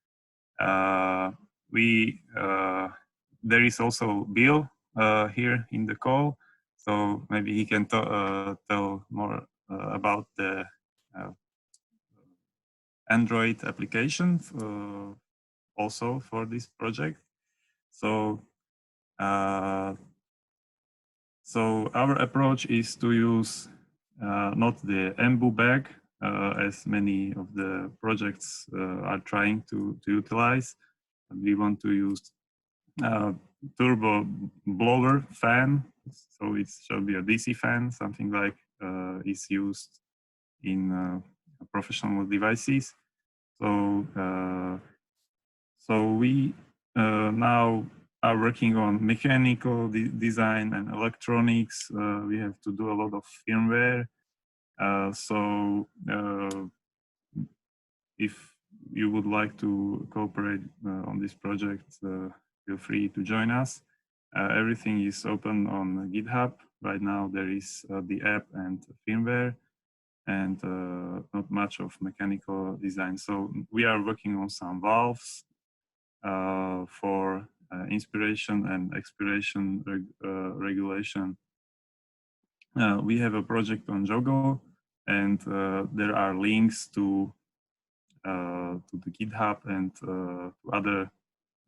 There is also Bill here in the call, so maybe he can tell more about the Android application also for this project. So our approach is to use not the EMBU bag as many of the projects are trying to utilize. We want to use turbo blower fan, so it should be a DC fan, something like is used in professional devices. So we now are working on mechanical design and electronics. We have to do a lot of firmware. If you would like to cooperate on this project, feel free to join us. Everything is open on GitHub. Right now there is the app and firmware, and not much of mechanical design. So we are working on some valves for inspiration and expiration regulation. We have a project on JOGL, and there are links to the GitHub and to other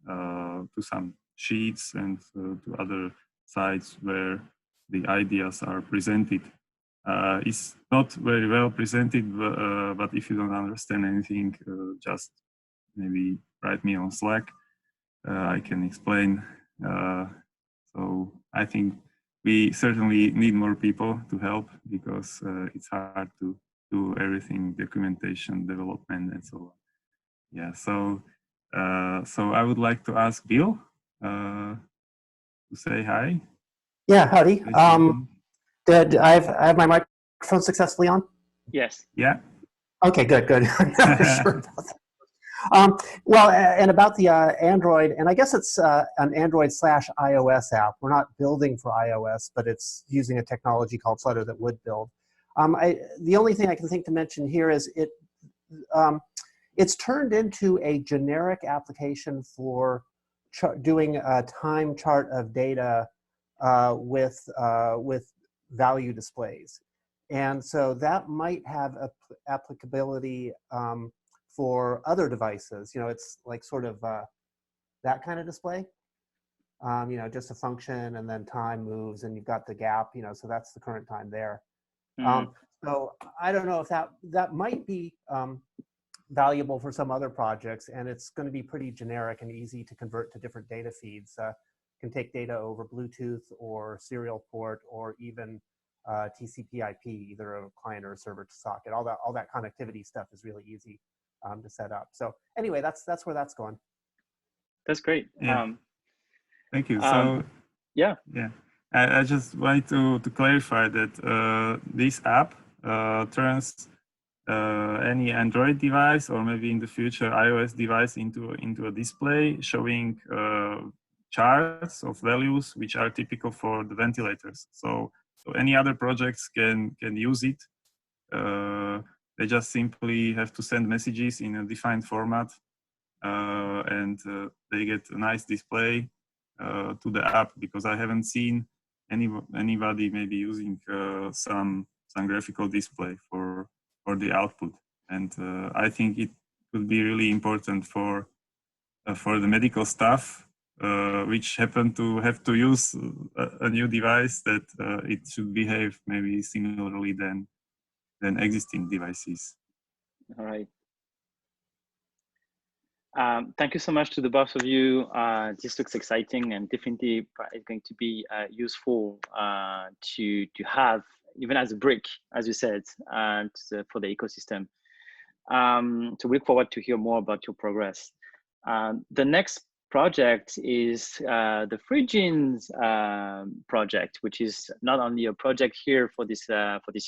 to some sheets and to other sites where the ideas are presented. It's not very well presented, but if you don't understand anything, just maybe write me on Slack. I can explain. So I think we certainly need more people to help, because it's hard to do everything, documentation, development, and so on. Yeah, so I would like to ask Bill to say hi. Yeah, howdy. Did I have my microphone successfully on? Yes. Yeah. Okay, good. I'm not sure about that. Well, and about the Android, and I guess it's an Android/iOS app. We're not building for iOS, but it's using a technology called Flutter that would build. The only thing I can think to mention here is it's turned into a generic application for doing a time chart of data with value displays. And so that might have applicability for other devices. You know, it's like sort of that kind of display. You know, just a function and then time moves and you've got the gap, you know, so that's the current time there. So I don't know if that might be valuable for some other projects, and it's going to be pretty generic and easy to convert to different data feeds. Can take data over Bluetooth or serial port or even TCP/IP, either a client or a server to socket. All that connectivity stuff is really easy to set up. So anyway, that's where that's going. That's great. Yeah. Thank you. So yeah, I just wanted to clarify that this app turns any Android device, or maybe in the future iOS device, into a display showing charts of values which are typical for the ventilators. So any other projects can use it. They just simply have to send messages in a defined format, and they get a nice display to the app, because I haven't seen anybody maybe using some graphical display for the output. And I think it would be really important for the medical staff, which happen to have to use a new device, that it should behave maybe similarly than existing devices. All right. Thank you so much to the both of you. This looks exciting and definitely is going to be useful to have, even as a brick, as you said, for the ecosystem. So we look forward to hear more about your progress. The next project is the FreeGenes project, which is not only a project here for this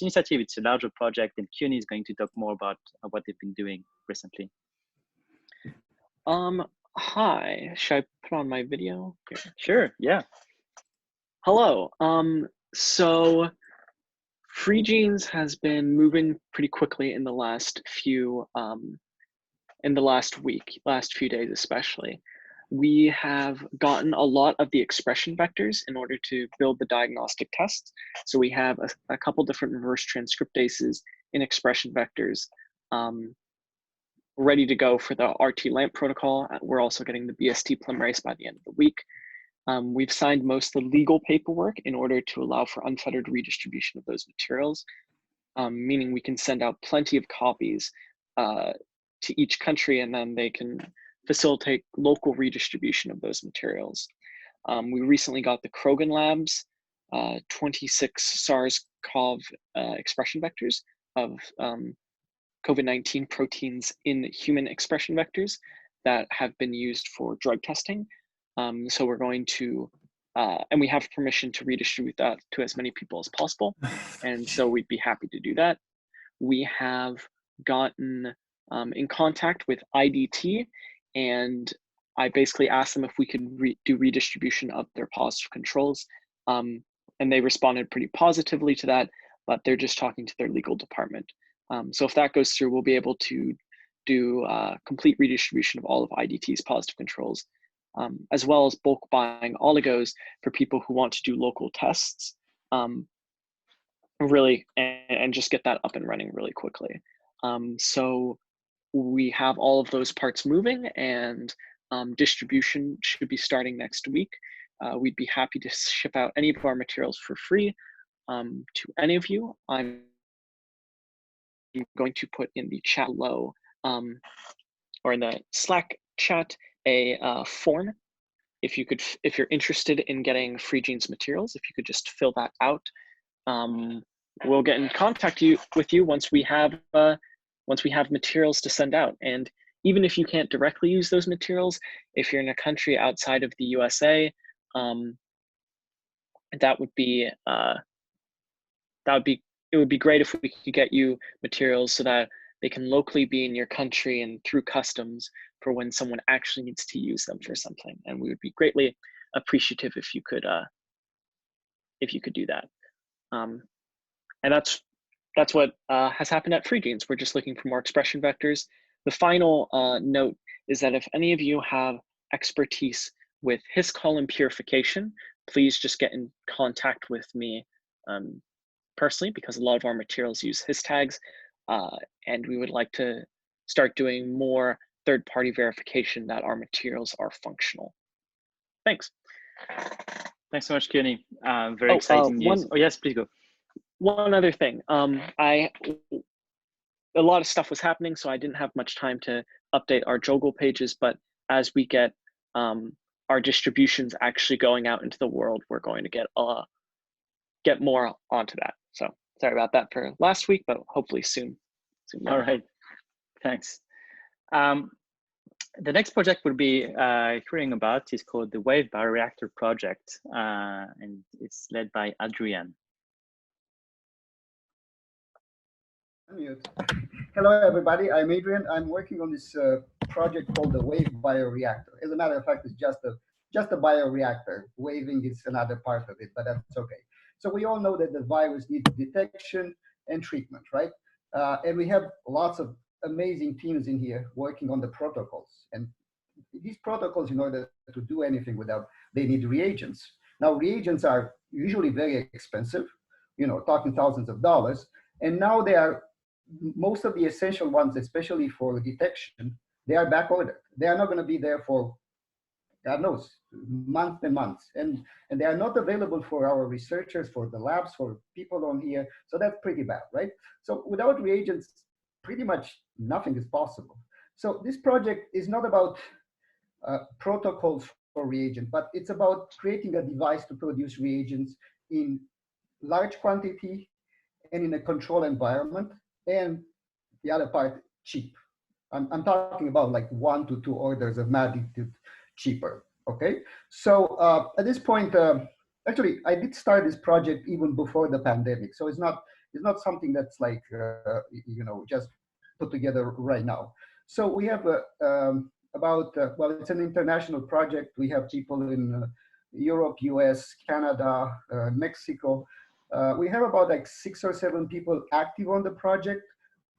initiative, it's a larger project, and CUNY is going to talk more about what they've been doing recently. Hi, should I put on my video? Here. Sure, yeah. Hello. So FreeGenes has been moving pretty quickly in the last few days especially. We have gotten a lot of the expression vectors in order to build the diagnostic tests. So we have a couple different reverse transcriptases in expression vectors ready to go for the RT-LAMP protocol. We're also getting the BST polymerase by the end of the week. We've signed most of the legal paperwork in order to allow for unfettered redistribution of those materials. meaning we can send out plenty of copies to each country, and then they can facilitate local redistribution of those materials. We recently got the Krogan Labs 26 SARS-CoV expression vectors of COVID-19 proteins in human expression vectors that have been used for drug testing. So we're going to, and we have permission to redistribute that to as many people as possible. And so we'd be happy to do that. We have gotten in contact with IDT, and I basically asked them if we could do redistribution of their positive controls. And they responded pretty positively to that, but they're just talking to their legal department. So if that goes through, we'll be able to do complete redistribution of all of IDT's positive controls, as well as bulk buying oligos for people who want to do local tests, really, and just get that up and running really quickly. So we have all of those parts moving, and distribution should be starting next week. We'd be happy to ship out any of our materials for free to any of you. I'm going to put in the chat below, or in the Slack chat, a form. If you're interested in getting Free Genes materials, if you could just fill that out, we'll get in contact with you once we have materials to send out. And even if you can't directly use those materials, if you're in a country outside of the USA, it would be great if we could get you materials so that they can locally be in your country and through customs for when someone actually needs to use them for something. And we would be greatly appreciative if you could do that. And that's what has happened at Free Genes. We're just looking for more expression vectors. The final note is that if any of you have expertise with His column purification, please just get in contact with me personally, because a lot of our materials use His tags, and we would like to start doing more third-party verification that our materials are functional. Thanks. Thanks so much, Kenny. Very exciting news. Oh yes, please go. One other thing, a lot of stuff was happening, so I didn't have much time to update our JOGL pages, but as we get our distributions actually going out into the world, we're going to get more onto that. So sorry about that for last week, but hopefully soon. All right, thanks. The next project we'll be hearing about is called the Wave Bioreactor Project, and it's led by Adrian. Hello, everybody. I'm Adrian. I'm working on this project called the Wave Bioreactor. As a matter of fact, it's just a bioreactor. Waving is another part of it, but that's okay. So we all know that the virus needs detection and treatment, right? And we have lots of amazing teams in here working on the protocols. And these protocols, in order to do anything with them, they need reagents. Now, reagents are usually very expensive, talking thousands of dollars. And now they are, most of the essential ones, especially for detection, they are back ordered. They are not going to be there for, God knows, months and months. And they are not available for our researchers, for the labs, for people on here. So that's pretty bad, right? So without reagents, pretty much nothing is possible. So this project is not about protocols for reagents, but it's about creating a device to produce reagents in large quantity and in a controlled environment, and the other part, cheap. I'm talking about like 1 to 2 orders of magnitude cheaper, okay? So at this point, actually, I did start this project even before the pandemic, so it's not something that's like, just put together right now. So we have well, it's an international project. We have people in Europe, US, Canada, Mexico. We have about like 6 or 7 people active on the project,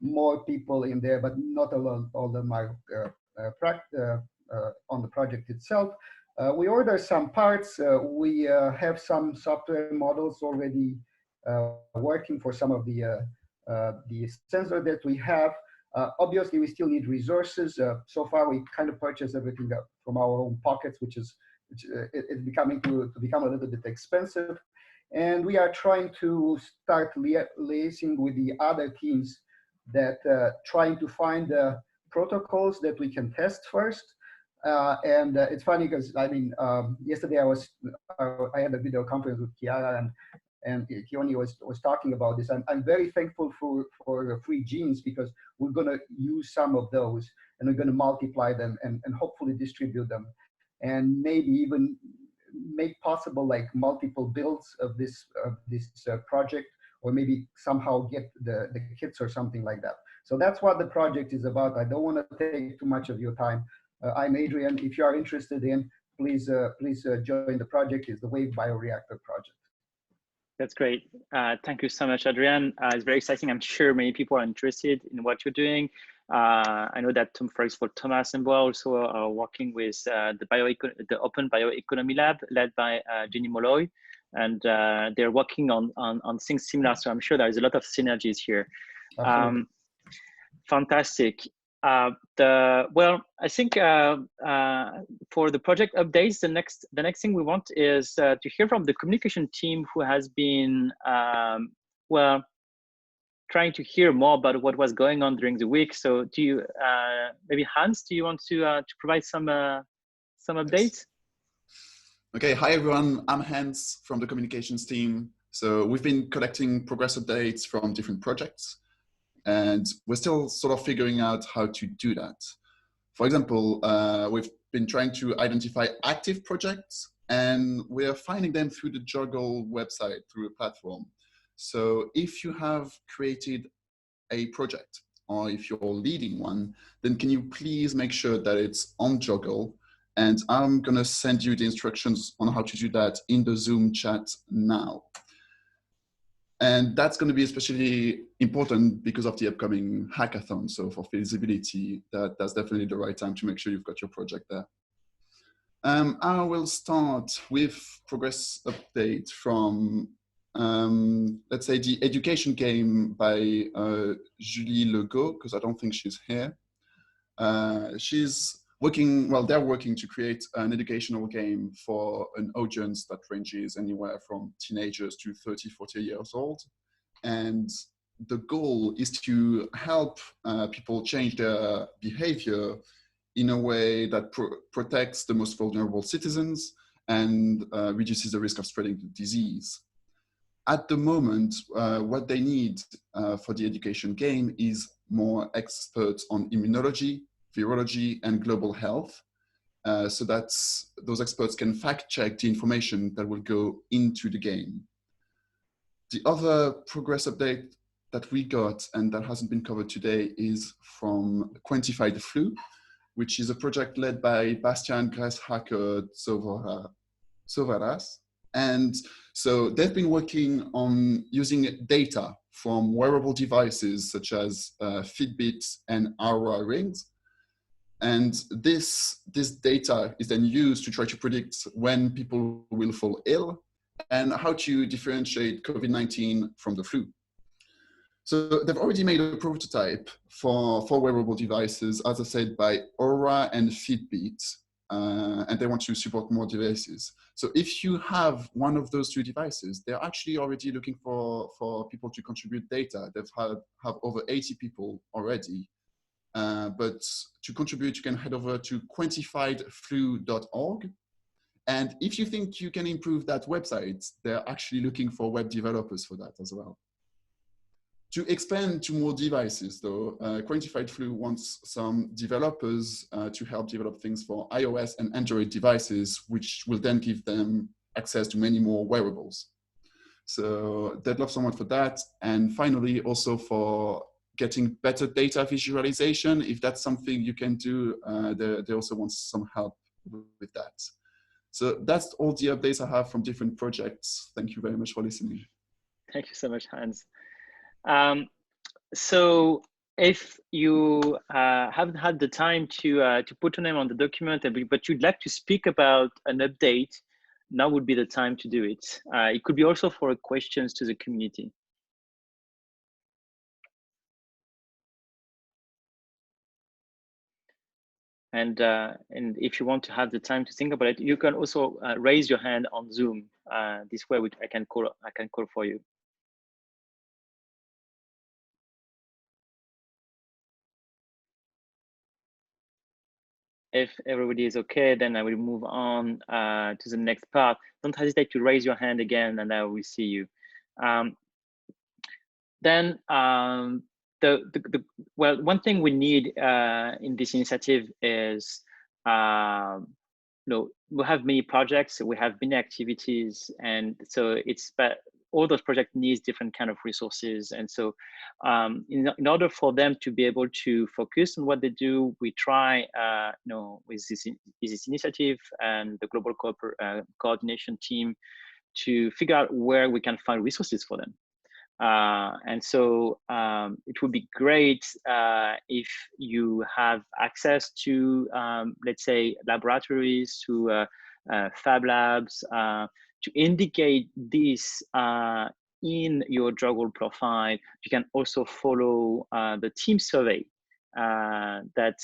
more people in there, but not all of them are on the project itself. We order some parts. We have some software models already working for some of the sensor that we have. Obviously, we still need resources. So far, we kind of purchase everything from our own pockets, which is it's becoming to become a little bit expensive. And we are trying to start liaising with the other teams that trying to find the protocols that we can test first. And it's funny because I mean, yesterday I had a video conference with Chiara and Kioni was talking about this. I'm very thankful for free genes because we're going to use some of those and we're going to multiply them and hopefully distribute them and maybe even make possible like multiple builds of this project, or maybe somehow get the kits or something like that. So that's what the project is about. I don't want to take too much of your time. I'm Adrian. If you are interested in, please join the project. It's the Wave Bioreactor project. That's great. Thank you so much, Adrian. It's very exciting. I'm sure many people are interested in what you're doing. I know that, for example, Thomas and Bois also are working with the Open Bioeconomy Lab led by Jenny Molloy, and they're working on things similar. So I'm sure there is a lot of synergies here. Fantastic. Well, I think for the project updates, the next thing we want is to hear from the communication team who has been well, trying to hear more about what was going on during the week. So do you maybe Hans, do you want to provide some updates? Okay, hi everyone, I'm Hans from the communications team. So we've been collecting progress updates from different projects, and we're still sort of figuring out how to do that. For example, we've been trying to identify active projects, and we're finding them through the JOGL website, through a platform. So if you have created a project, or if you're leading one, then can you please make sure that it's on JOGL? And I'm gonna send you the instructions on how to do that in the Zoom chat now. And that's going to be especially important because of the upcoming hackathon. So for feasibility, that's definitely the right time to make sure you've got your project there. I will start with progress update from, let's say, the education game by Julie Legault, because I don't think she's here. She's working, well, they're working to create an educational game for an audience that ranges anywhere from teenagers to 30, 40 years old. And the goal is to help people change their behavior in a way that protects the most vulnerable citizens and reduces the risk of spreading the disease. At the moment, what they need for the education game is more experts on immunology, virology, and global health, so that those experts can fact check the information that will go into the game. The other progress update that we got and that hasn't been covered today is from Quantify the Flu, which is a project led by Bastian Grashacker Sovaras. And so they've been working on using data from wearable devices such as Fitbit and Oura rings. And this data is then used to try to predict when people will fall ill and how to differentiate COVID-19 from the flu. So they've already made a prototype for wearable devices, as I said, by Oura and Fitbit, and they want to support more devices. So if you have one of those two devices, they're actually already looking for people to contribute data. They've have over 80 people already. But to contribute, you can head over to quantifiedflu.org. And if you think you can improve that website, they're actually looking for web developers for that as well. To expand to more devices though, Quantified Flu wants some developers to help develop things for iOS and Android devices, which will then give them access to many more wearables. So they'd love someone for that. And finally, also for getting better data visualization, if that's something you can do, they also want some help with that. So that's all the updates I have from different projects. Thank you very much for listening. Thank you so much, Hans. So if you haven't had the time to put your name on the document, but you'd like to speak about an update, now would be the time to do it. It could be also for questions to the community. And if you want to have the time to think about it, you can also raise your hand on Zoom. This way, I can call for you. If everybody is okay, then I will move on to the next part. Don't hesitate to raise your hand again, and I will see you. Well, one thing we need in this initiative is, we have many projects, we have many activities, and so all those projects needs different kind of resources. And so in order for them to be able to focus on what they do, we try, with this initiative and the global coordination team to figure out where we can find resources for them. And so it would be great if you have access to, let's say, laboratories, to fab labs, to indicate this in your JOGL profile. You can also follow the team survey that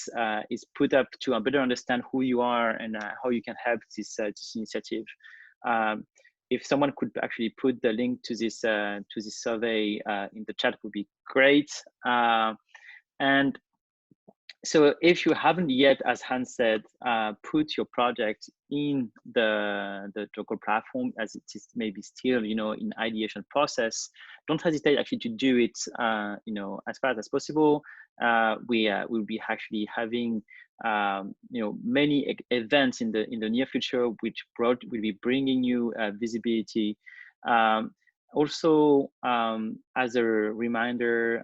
is put up to better understand who you are and how you can help this initiative. If someone could actually put the link to this survey in the chat, would be great. And so if you haven't yet, as Hans said, put your project in the JOGL platform, as it is maybe still, in ideation process, don't hesitate actually to do it, as fast as possible. We will be actually having, many events in the near future, which will be bringing you visibility. Also, as a reminder,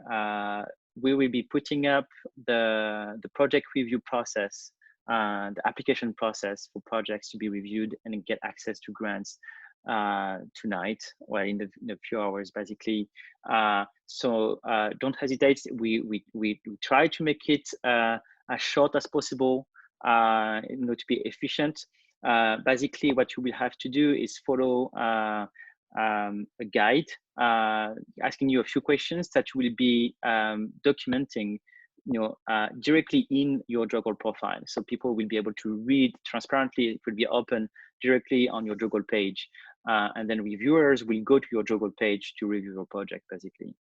we will be putting up the project review process, the application process for projects to be reviewed and get access to grants tonight, or in a few hours, basically. So don't hesitate. We try to make it as short as possible, to be efficient. Basically, what you will have to do is follow a guide asking you a few questions that will be documenting, directly in your JOGL profile. So people will be able to read transparently. It will be open directly on your JOGL page. And then reviewers will go to your JOGL page to review your project, basically.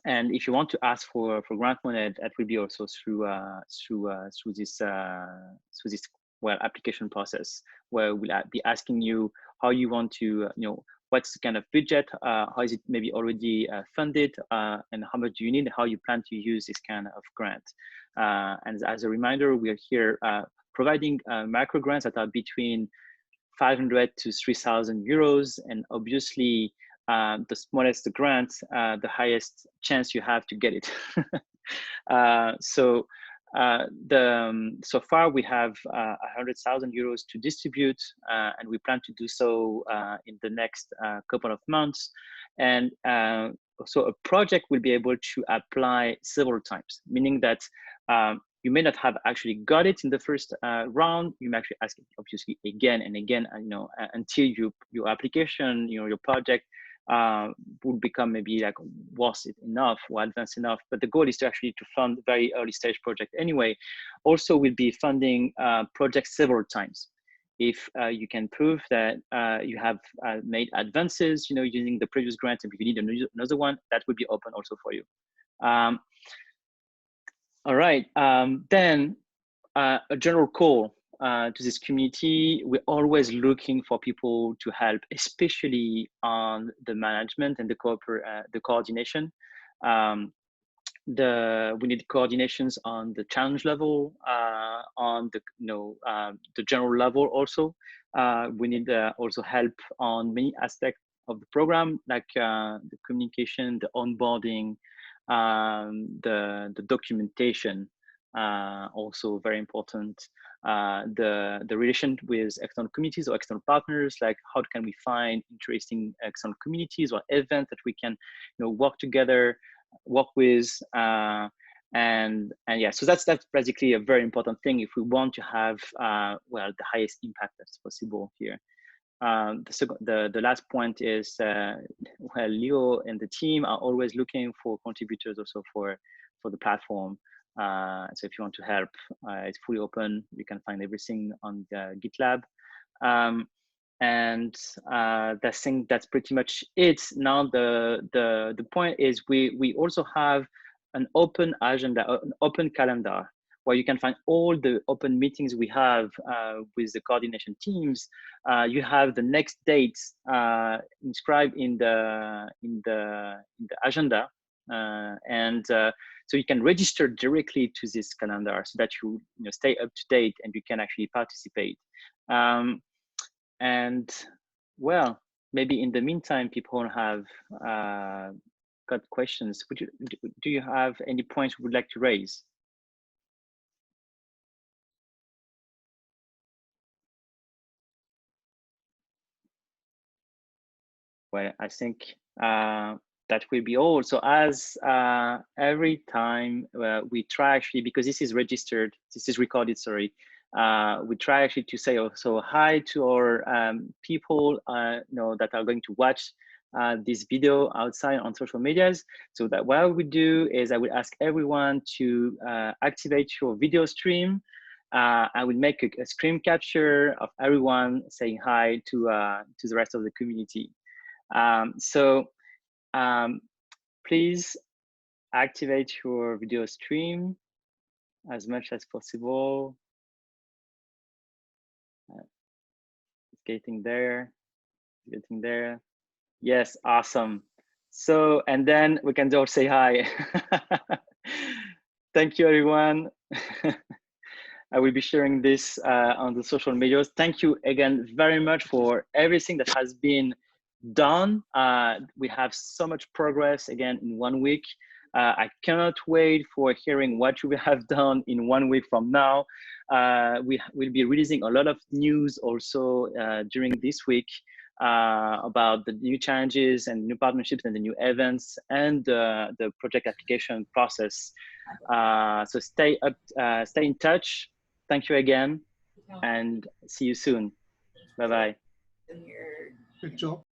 And if you want to ask for grant money, that will be also through this application process, where we'll be asking you how you want to, what's the kind of budget, how is it maybe already funded, and how much do you need, how you plan to use this kind of grant. And as a reminder, we are here providing micro grants that are between 500 to 3,000 euros, and obviously the smallest the grant, the highest chance you have to get it. So far we have 100,000 euros to distribute, and we plan to do so in the next couple of months. And so a project will be able to apply several times, meaning that you may not have actually got it in the first round. You may actually ask it, obviously, again and again, until your application, your project would become maybe like worth it enough or advanced enough. But the goal is to actually to fund very early stage project anyway. Also, we'll be funding projects several times. If you can prove that you have made advances, using the previous grant, and if you need another one, that will be open also for you. All right, then a general call to this community. We're always looking for people to help, especially on the management and the coordination. We need coordinations on the challenge level, on the general level also. We need also help on many aspects of the program, like the communication, the onboarding, the documentation, also very important. The relation with external communities or external partners, like how can we find interesting external communities or events that we can work together, work with, and yeah, so that's basically a very important thing if we want to have the highest impact that's possible here. The last point is Leo and the team are always looking for contributors also for the platform. So if you want to help, it's fully open. You can find everything on the GitLab. And I think that's pretty much it. Now the point is we also have an open agenda, an open calendar, where you can find all the open meetings we have with the coordination teams. You have the next dates inscribed in the agenda, so you can register directly to this calendar so that you stay up to date and you can actually participate. And well, maybe in the meantime, people have got questions. Do you have any points you would like to raise? Well, I think that will be all. So as every time we try actually, because this is registered, this is recorded, sorry, we try actually to say also hi to our people that are going to watch this video outside on social medias. So that what I would do is I would ask everyone to activate your video stream. I will make a screen capture of everyone saying hi to the rest of the community. Please activate your video stream as much as possible. It's getting there, it's getting there. Yes, awesome. So, and then we can all say hi. Thank you, everyone. I will be sharing this on the social medias. Thank you again very much for everything that has been done. We have so much progress again in 1 week. I cannot wait for hearing what you have done in 1 week from now. We will be releasing a lot of news also during this week about the new challenges and new partnerships and the new events and the project application process. So stay in touch. Thank you again, and see you soon. Bye-bye. Good job.